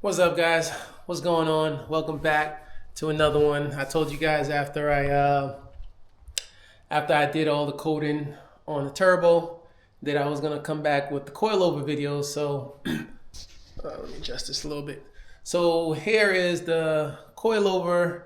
What's up, guys? What's going on? Welcome back to another one. I told you guys after I did all the coding on the turbo that I was gonna come back with the coilover videos. So let me adjust this a little bit. So here is the coilover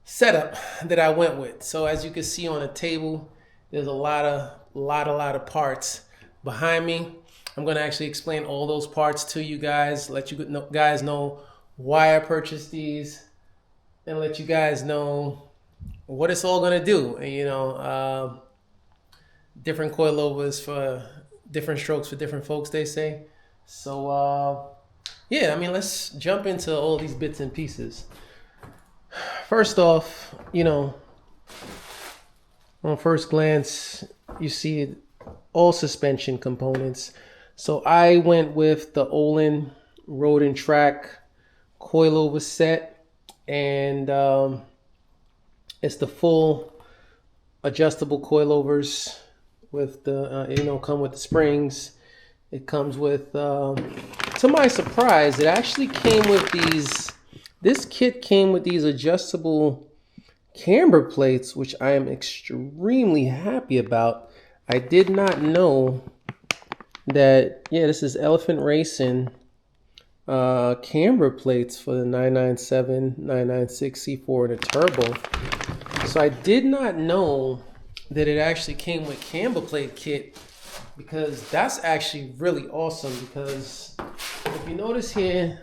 setup that I went with. So as you can see on the table, there's a lot of parts behind me. I'm going to actually explain all those parts to you guys, let you guys know why I purchased these, and let you guys know what it's all going to do. And, different coilovers for different strokes for different folks, they say. So, yeah, let's jump into all these bits and pieces. First off, on first glance, you see all suspension components. So I went with the Olin Road and Track coilover set, and it's the full adjustable coilovers with the come with the springs. It comes with to my surprise, it actually came with these. This kit came with these adjustable camber plates, which I am extremely happy about. I did not know that, this is Elephant Racing camber plates for the 997, 996 C4 and a turbo. So I did not know that it actually came with camber plate kit, because that's actually really awesome. Because if you notice here,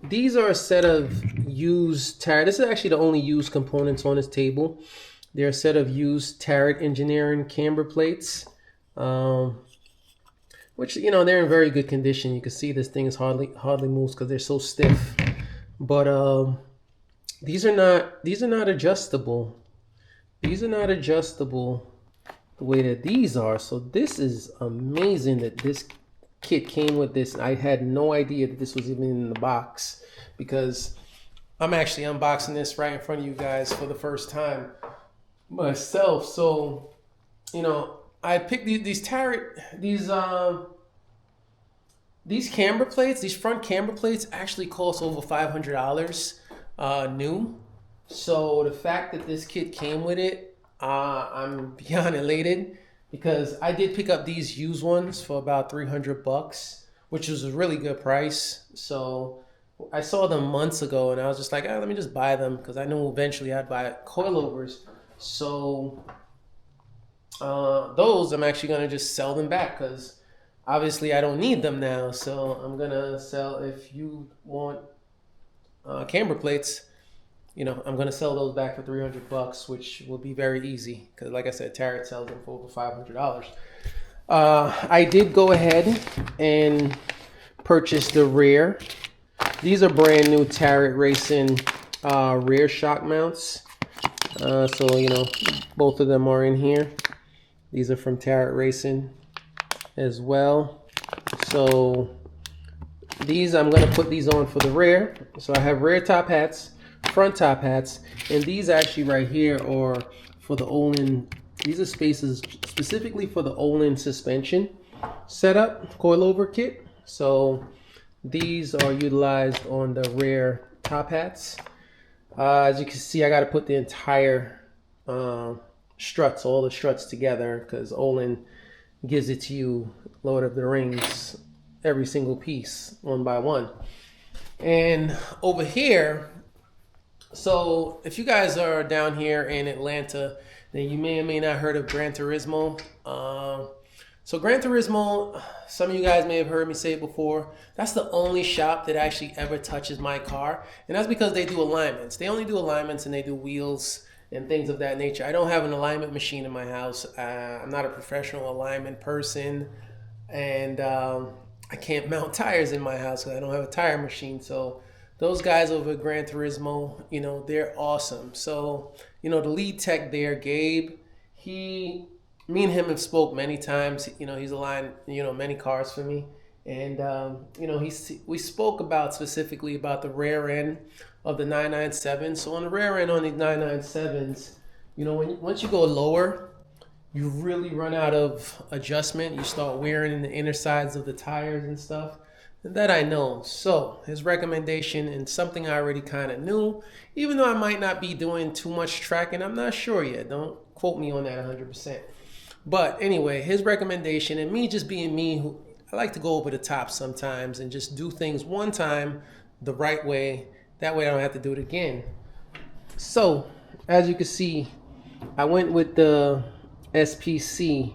these are a set of used Tarrant. This is actually the only used components on this table. They're a set of used Tarrant Engineering camber plates, which they're in very good condition. You can see this thing is hardly moves because they're so stiff. But these are not adjustable. These are not adjustable the way that these are. So this is amazing that this kit came with this. I had no idea that this was even in the box, because I'm actually unboxing this right in front of you guys for the first time myself. So I picked these Tarrant, these camber plates. These front camber plates actually cost over $500 new. So the fact that this kit came with it, I'm beyond elated, because I did pick up these used ones for about $300, which was a really good price. So I saw them months ago, and I was just like, let me just buy them, because I knew eventually I'd buy coilovers. So those I'm actually going to just sell them back, because obviously I don't need them now. So I'm going to sell, if you want camber plates, I'm going to sell those back for $300, which will be very easy, because like I said, Tarrant sells them for over $500. I did go ahead and purchase the rear. These are brand new Tarrant Racing rear shock mounts. So both of them are in here. These are from Tarrant Racing as well. So these, I'm going to put these on for the rear. So I have rear top hats, front top hats, and these actually right here are for the Olin. These are spaces specifically for the Olin suspension setup coilover kit. So these are utilized on the rear top hats. As you can see, I got to put the entire struts, all the struts together, because Olin gives it to you, Lord of the Rings, every single piece one by one. And over here, so if you guys are down here in Atlanta, then you may or may not heard of Gran Turismo. So Gran Turismo, some of you guys may have heard me say it before, that's the only shop that actually ever touches my car. And that's because they do alignments. They only do alignments, and they do wheels and things of that nature. I don't have an alignment machine in my house. I'm not a professional alignment person. And I can't mount tires in my house because I don't have a tire machine. So those guys over at Gran Turismo, they're awesome. So, the lead tech there, Gabe, me and him have spoke many times. He's aligned, many cars for me. And, we spoke specifically about the rear end of the 997. So on the rear end on the 997s, once you go lower, you really run out of adjustment. You start wearing in the inner sides of the tires and stuff. that I know. So his recommendation, and something I already kind of knew, even though I might not be doing too much tracking, I'm not sure yet. Don't quote me on that 100%. But anyway, his recommendation, and me just being me, who I like to go over the top sometimes and just do things one time the right way. That way I don't have to do it again. So, as you can see, I went with the SPC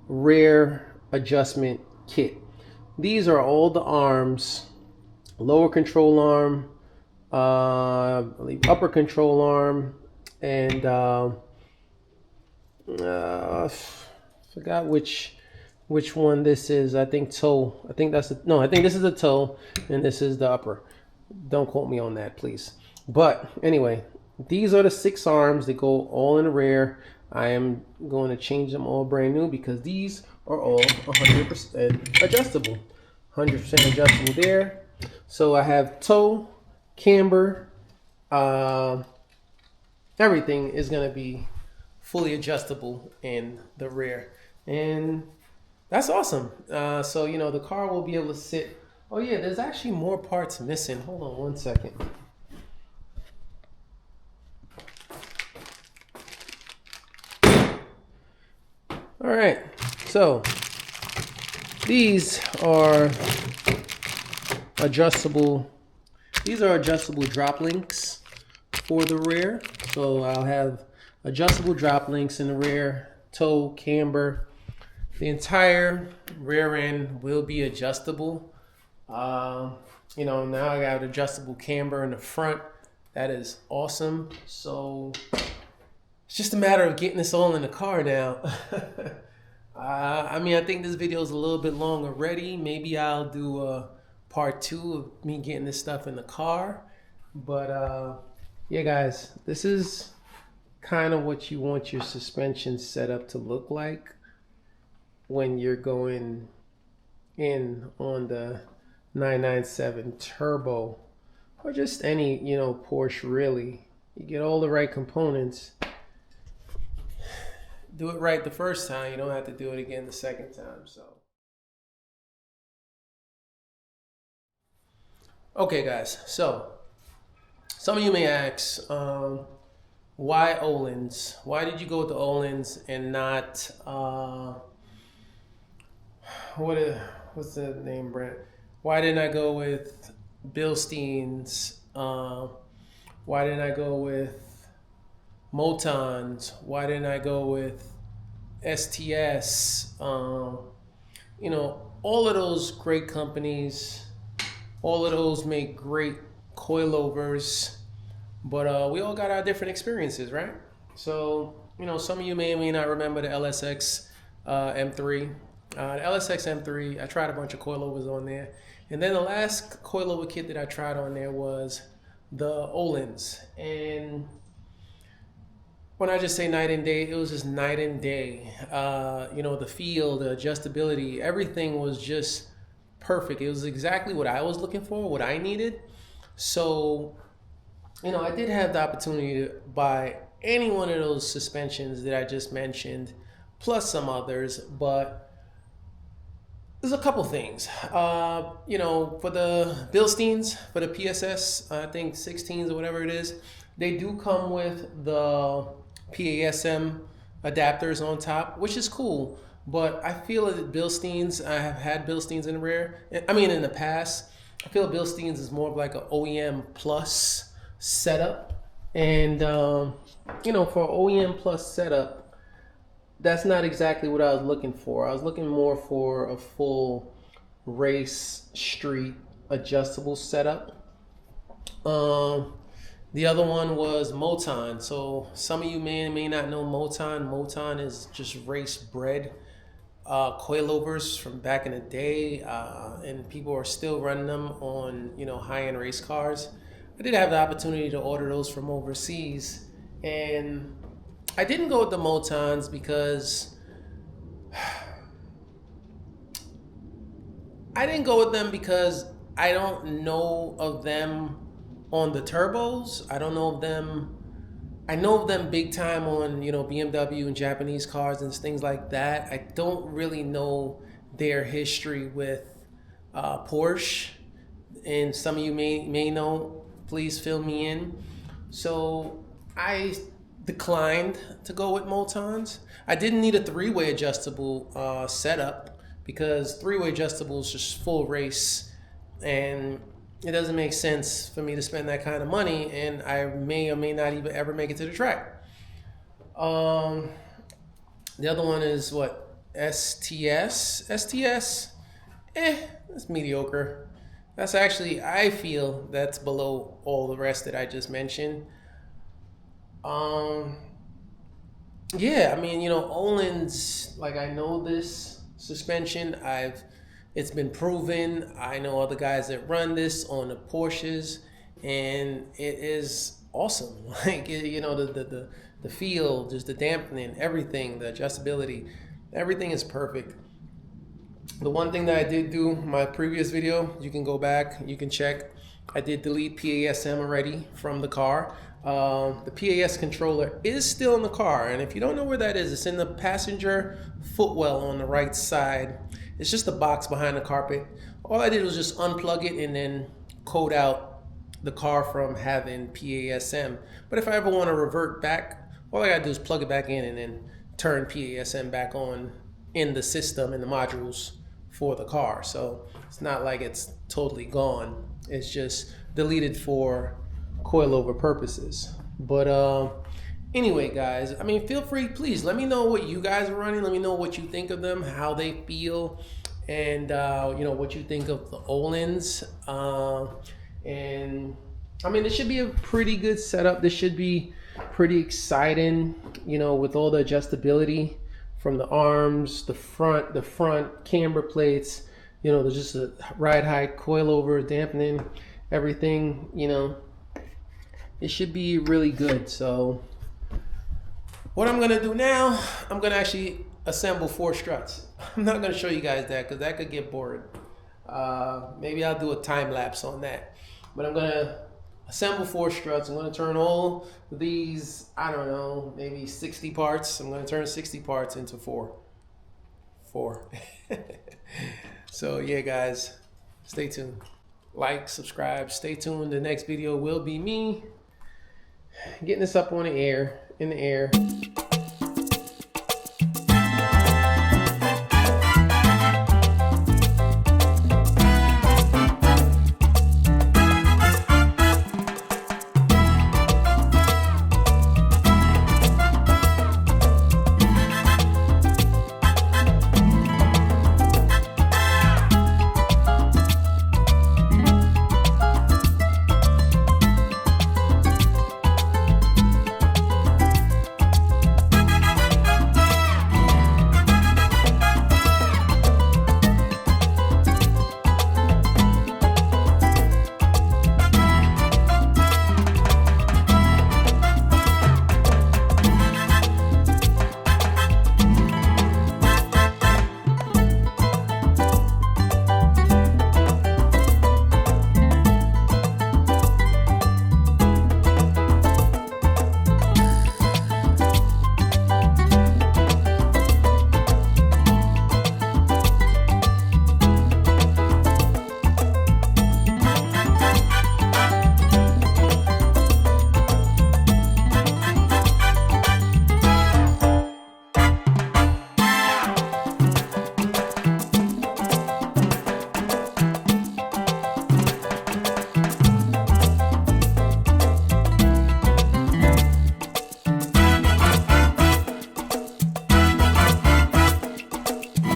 rear adjustment kit. These are all the arms: lower control arm, I believe upper control arm, and forgot which one this is. I think toe. I think that's the, no. I think this is the toe, and this is the upper. Don't quote me on that, please. But anyway, these are the 6 arms that go all in the rear. I am going to change them all brand new because these are all 100% adjustable. 100% adjustable there. So I have toe, camber, everything is going to be fully adjustable in the rear. And that's awesome. So, you know, the car will be able to sit. Oh, yeah, there's actually more parts missing. Hold on one second. All right, so these are adjustable. These are adjustable drop links for the rear. So I'll have adjustable drop links in the rear, toe, camber. The entire rear end will be adjustable. You know, now I got adjustable camber in the front. That is awesome. So it's just a matter of getting this all in the car now. I mean, I think this video is a little bit long already. Maybe I'll do a part 2 of me getting this stuff in the car. But yeah, guys, this is kind of what you want your suspension setup to look like when you're going in on the 997 turbo, or just any, you know, Porsche really. You get all the right components. Do it right the first time. You don't have to do it again the second time. So, okay, guys. So, some of you may ask, why Öhlins? Why did you go with the Öhlins and not what's the name brand? Why didn't I go with Bilstein's? Why didn't I go with Motons? Why didn't I go with STS? You know, all of those great companies, all of those make great coilovers, but we all got our different experiences, right? So, you know, some of you may or may not remember the LSX M3. The LSX M3, I tried a bunch of coilovers on there. And then the last coilover kit that I tried on there was the Öhlins. And when I just say night and day, it was just night and day. You know, the feel, the adjustability, everything was just perfect. It was exactly what I was looking for, what I needed. So, you know, I did have the opportunity to buy any one of those suspensions that I just mentioned, plus some others, but there's a couple things. You know, for the Bilsteins, for the PSS, I think 16s or whatever it is, they do come with the PASM adapters on top, which is cool. But I feel that Bilsteins, I have had Bilsteins in the rear. I mean, in the past, I feel Bilsteins is more of like an OEM plus setup. And, you know, for OEM plus setup, that's not exactly what I was looking for. I was looking more for a full race street adjustable setup. The other one was Moton. So some of you may or may not know Moton. Moton is just race bred coilovers from back in the day, and people are still running them on, you know, high-end race cars. I did have the opportunity to order those from overseas, and I didn't go with the Motons because I don't know of them on the turbos. I don't know of them. I know of them big time on, you know, BMW and Japanese cars and things like that. I don't really know their history with Porsche, and some of you may know, please fill me in. So I declined to go with Motons. I didn't need a three-way adjustable setup because three-way adjustable is just full race, and it doesn't make sense for me to spend that kind of money, and I may or may not even ever make it to the track. The other one is what? STS? It's mediocre. That's actually, I feel that's below all the rest that I just mentioned. Yeah, I mean, Olin's, like, I know this suspension. It's been proven. I know other guys that run this on the Porsches, and it is awesome. Like, the feel, just the dampening, everything, the adjustability, everything is perfect. The one thing that I did do, my previous video, you can go back, you can check. I did delete PASM already from the car. The PAS controller is still in the car, and if you don't know where that is, it's in the passenger footwell on the right side. It's just the box behind the carpet. All I did was just unplug it and then code out the car from having PASM. But if I ever want to revert back, all I gotta do is plug it back in and then turn PASM back on in the system, in the modules for the car. So it's not like it's totally gone. It's just deleted for coilover purposes. But anyway, guys, I mean, feel free, please let me know what you guys are running. Let me know what you think of them, how they feel, and what you think of the Öhlins. And I mean, it should be a pretty good setup. This should be pretty exciting, with all the adjustability from the arms, the front camber plates. There's just a ride height, coilover, dampening, everything. It should be really good. So what I'm gonna do now, I'm gonna actually assemble 4 struts. I'm not gonna show you guys that because that could get boring. Maybe I'll do a time lapse on that. But I'm gonna assemble 4 struts. I'm gonna turn all these, I don't know, maybe 60 parts. I'm gonna turn 60 parts into 4. So yeah, guys, stay tuned. Like, subscribe, stay tuned. The next video will be me getting this up in the air.